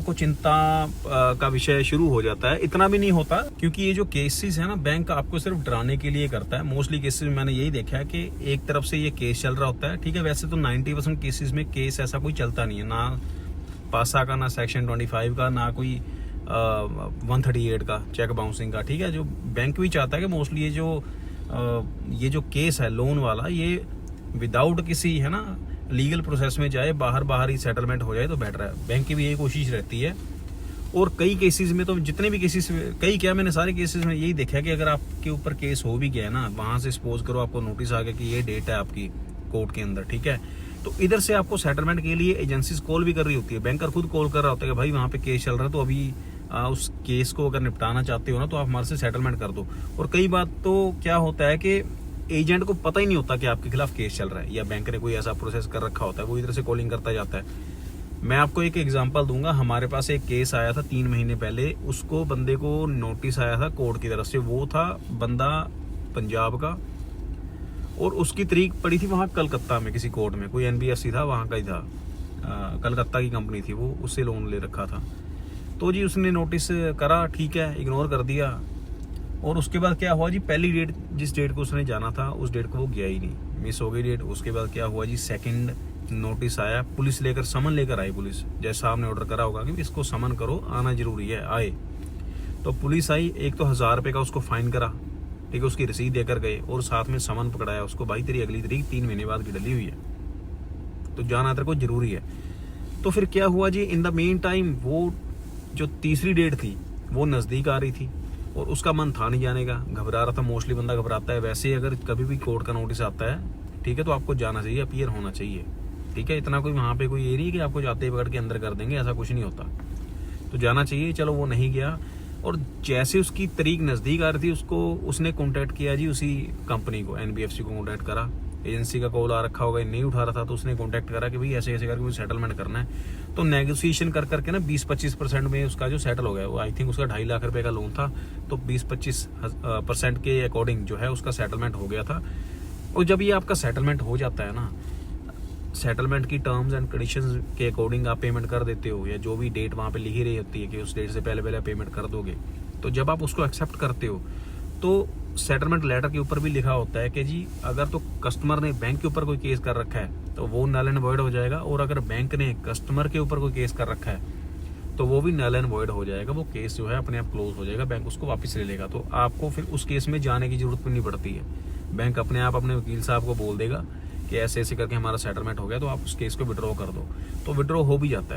को चिंता का विषय शुरू हो जाता है। इतना भी नहीं होता, क्योंकि ये जो केसेस है ना, बैंक आपको सिर्फ डराने के लिए करता है। मोस्टली केसेस में मैंने यही देखा है कि एक तरफ से ये केस चल रहा होता है, ठीक है। वैसे तो 90% केसेस में केस ऐसा कोई चलता नहीं है, ना पासा का, ना सेक्शन 25 का, ना कोई 138 का चेक बाउंसिंग का, ठीक है। जो बैंक भी चाहता है कि मोस्टली ये जो केस है लोन वाला, ये विदाउट किसी है ना लीगल प्रोसेस में जाए, बाहर ही सेटलमेंट हो जाए तो बेटर है। बैंक की भी यही कोशिश रहती है। और कई केसेस में तो, जितने भी केसेस, मैंने सारे केसेस में यही देखा कि अगर आपके ऊपर केस हो भी गया ना, वहां से सपोज करो आपको नोटिस आ गया कि ये डेट है आपकी कोर्ट के अंदर, ठीक है, तो इधर से आपको सेटलमेंट के लिए एजेंसीज कॉल भी कर रही होती है। बैंकर खुद कॉल कर रहा होता है कि भाई वहां पे केस चल रहा है, तो अभी उस केस को अगर निपटाना चाहते हो ना, तो आप हमारे से सेटलमेंट कर दो। और कई बात तो क्या होता है कि एजेंट को पता ही नहीं होता कि आपके खिलाफ केस चल रहा है, या बैंक ने कोई ऐसा प्रोसेस कर रखा होता है, वो इधर से कॉलिंग करता जाता है। मैं आपको एक एग्जांपल दूंगा। हमारे पास एक केस आया था 3 महीने पहले, उसको बंदे को नोटिस आया था कोर्ट की तरफ से। वो था बंदा पंजाब का, और उसकी तारीख पड़ी थी वहां कलकत्ता में किसी कोर्ट में, कोई NBFC था वहां का ही था, कलकत्ता की कंपनी थी वो, उससे लोन ले रखा था। तो जी उसने नोटिस करा, ठीक है, इग्नोर कर दिया। और उसके बाद क्या हुआ जी, पहली डेट, जिस डेट को उसने जाना था उस डेट को वो गया ही नहीं, मिस हो गई डेट। उसके बाद क्या हुआ जी, सेकंड नोटिस आया, पुलिस लेकर, समन लेकर आई पुलिस, जैसा साहब ने ऑर्डर करा होगा कि इसको समन करो, आना जरूरी है, आए। तो पुलिस आई, एक तो 1000 रुपये का उसको फाइन करा, ठीक है, उसकी रसीद देकर गए, और साथ में समन पकड़ाया उसको, भाई तेरी अगली तारीख 3 महीने बाद की डली हुई है, तो जाना तेरे को जरूरी है। तो फिर क्या हुआ जी, इन द मेन टाइम वो जो तीसरी डेट थी वो नजदीक आ रही थी, और उसका मन था नहीं जाने का, घबरा रहा था। मोस्टली बंदा घबराता है। वैसे अगर कभी भी कोर्ट का नोटिस आता है, ठीक है, तो आपको जाना चाहिए, अपीयर होना चाहिए, ठीक है। इतना कोई वहां पे कोई ये नहीं कि आपको जाते ही पकड़ के अंदर कर देंगे, ऐसा कुछ नहीं होता, तो जाना चाहिए। चलो वो नहीं गया, और जैसे उसकी तारीख नजदीक आ रही थी, उसने कॉन्टेक्ट किया जी, उसी कंपनी को, NBFC को कॉन्टेक्ट करा। एजेंसी का कॉल आ रखा होगा, नहीं उठा रहा था, तो उसने कॉन्टेक्ट करा कि भाई ऐसे ऐसे करके मुझे सेटलमेंट करना है। तो नेगोशिएशन कर करके ना 20-25% में उसका जो सेटल हो गया, वो आई थिंक उसका 2.5 लाख रुपए का लोन था, तो 20-25% के अकॉर्डिंग जो है उसका सेटलमेंट हो गया था। और जब ये आपका सेटलमेंट हो जाता है ना, सेटलमेंट की टर्म्स एंड कंडीशंस के अकॉर्डिंग आप पेमेंट कर देते हो, या जो भी डेट वहां पे लिखी रही होती है कि उस डेट से पहले पेमेंट कर दोगे, तो जब आप उसको एक्सेप्ट करते हो, तो सेटलमेंट लेटर के ऊपर भी लिखा होता है कि जी अगर तो कस्टमर ने बैंक के ऊपर कोई केस कर रखा है तो वो नल एंड वॉइड हो जाएगा, और अगर बैंक ने कस्टमर के ऊपर कोई केस कर रखा है तो वो भी नल एंड वॉइड हो जाएगा। वो केस जो है अपने आप क्लोज हो जाएगा, बैंक उसको वापस ले लेगा। तो आपको फिर उस केस में जाने की जरूरत भी नहीं पड़ती है। बैंक अपने आप अपने वकील साहब को बोल देगा कि ऐसे ऐसे करके हमारा सेटलमेंट हो गया, तो आप उस केस को विड्रॉ कर दो, तो विड्रॉ हो भी जाता है।